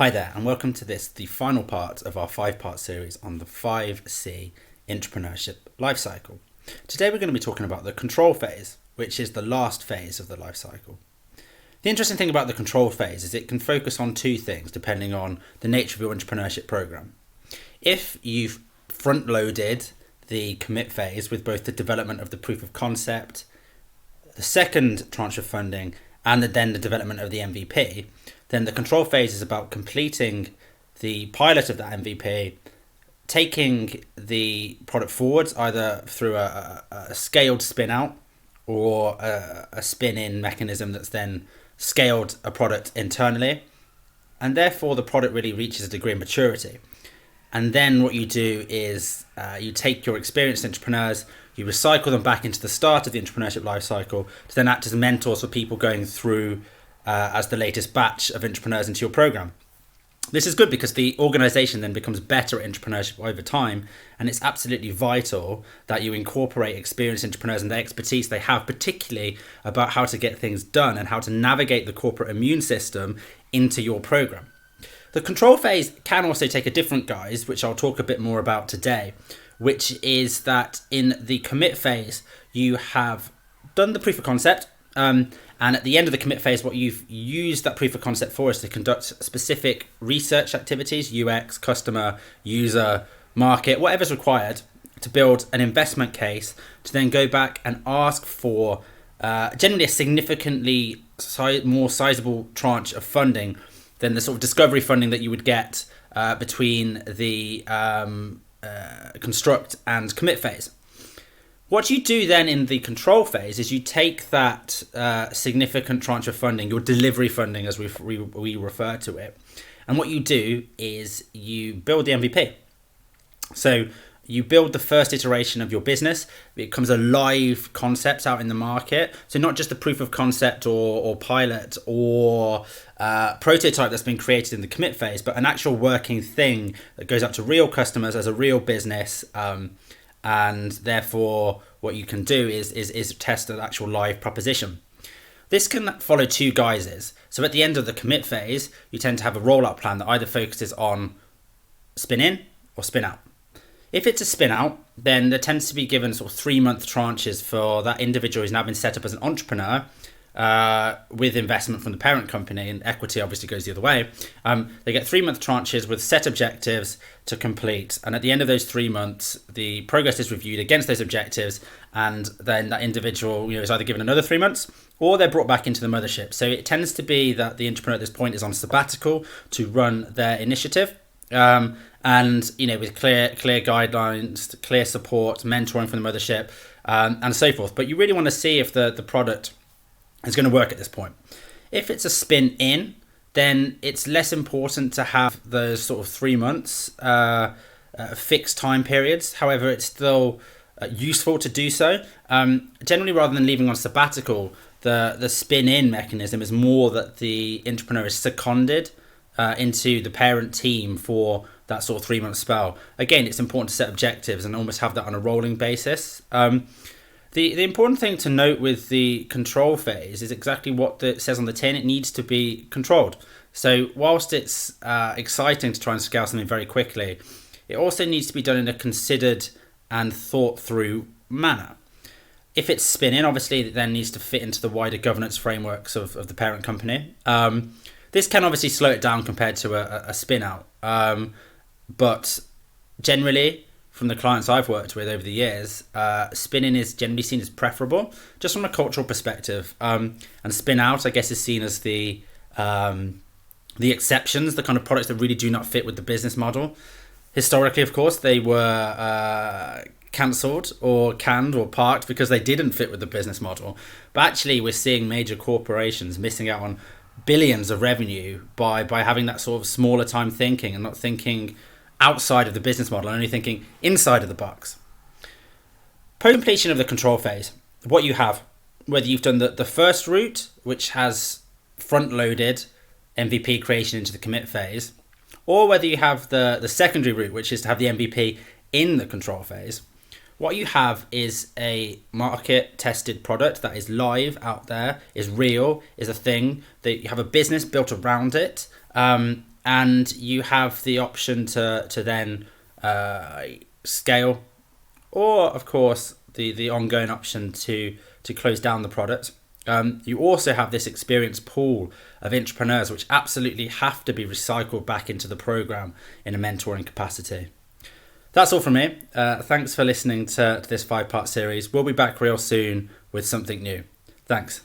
Hi there, and welcome to the final part of our 5-part series on the 5C Intrapreneurship Lifecycle. Today we're going to be talking about the control phase, which is the last phase of the lifecycle. The interesting thing about the control phase is it can focus on two things depending on the nature of your entrepreneurship program. If you've front-loaded the commit phase with both the development of the proof of concept, the second tranche of funding, and then the development of the MVP, then the control phase is about completing the pilot of that MVP, taking the product forwards either through a scaled spin out or a spin in mechanism that's then scaled a product internally, and therefore the product really reaches a degree of maturity. And then what you do is you take your experienced entrepreneurs, you recycle them back into the start of the entrepreneurship life cycle to then act as mentors for people going through as the latest batch of entrepreneurs into your program. This is good because the organization then becomes better at entrepreneurship over time, and it's absolutely vital that you incorporate experienced entrepreneurs and the expertise they have, particularly about how to get things done and how to navigate the corporate immune system into your program. The control phase can also take a different guise, which I'll talk a bit more about today, which is that in the commit phase, you have done the proof of concept, and at the end of the commit phase, what you've used that proof of concept for is to conduct specific research activities, UX, customer, user, market, whatever's required to build an investment case to then go back and ask for generally a significantly more sizable tranche of funding than the sort of discovery funding that you would get between the construct and commit phase. What you do then in the control phase is you take that significant tranche of funding, your delivery funding as we refer to it, and what you do is you build the MVP. So you build the first iteration of your business. It becomes a live concept out in the market. So not just a proof of concept or pilot or prototype that's been created in the commit phase, but an actual working thing that goes out to real customers as a real business. And therefore what you can do is test an actual live proposition. This can follow two guises. So at the end of the commit phase, you tend to have a rollout plan that either focuses on spin in or spin out. If it's a spin out, then there tends to be given sort of 3-month tranches for that individual who's now been set up as an entrepreneur with investment from the parent company, and equity obviously goes the other way. They get 3-month tranches with set objectives to complete, and at the end of those 3 months the progress is reviewed against those objectives, and then that individual is either given another 3 months or they're brought back into the mothership. So it tends to be that the entrepreneur at this point is on sabbatical to run their initiative, and with clear guidelines, clear support, mentoring from the mothership, and so forth. But you really want to see if the product is going to work at this point. If it's a spin in, then it's less important to have those sort of 3 months fixed time periods. However, it's still useful to do so. Generally, rather than leaving on sabbatical, the spin in mechanism is more that the entrepreneur is seconded into the parent team for that sort of 3-month spell. Again, it's important to set objectives and almost have that on a rolling basis. The important thing to note with the control phase is exactly what it says on the tin. It needs to be controlled. So whilst it's exciting to try and scale something very quickly, it also needs to be done in a considered and thought through manner. If it's spin in, obviously it then needs to fit into the wider governance frameworks of the parent company. This can obviously slow it down compared to a spin out. But generally, from the clients I've worked with over the years, spin-in is generally seen as preferable, just from a cultural perspective. And spin-out, I guess, is seen as the exceptions, the kind of products that really do not fit with the business model. Historically, of course, they were cancelled or canned or parked because they didn't fit with the business model. But actually, we're seeing major corporations missing out on billions of revenue by having that sort of smaller time thinking and not thinking outside of the business model, only thinking inside of the box. Post completion of the control phase, what you have, whether you've done the first route, which has front-loaded MVP creation into the commit phase, or whether you have the secondary route, which is to have the MVP in the control phase, what you have is a market-tested product that is live out there, is real, is a thing, that you have a business built around it, and you have the option to then scale, or of course the ongoing option to close down the product. You also have this experienced pool of entrepreneurs which absolutely have to be recycled back into the program in a mentoring capacity. That's all from me. Thanks for listening to this 5-part series. We'll be back real soon with something new. Thanks.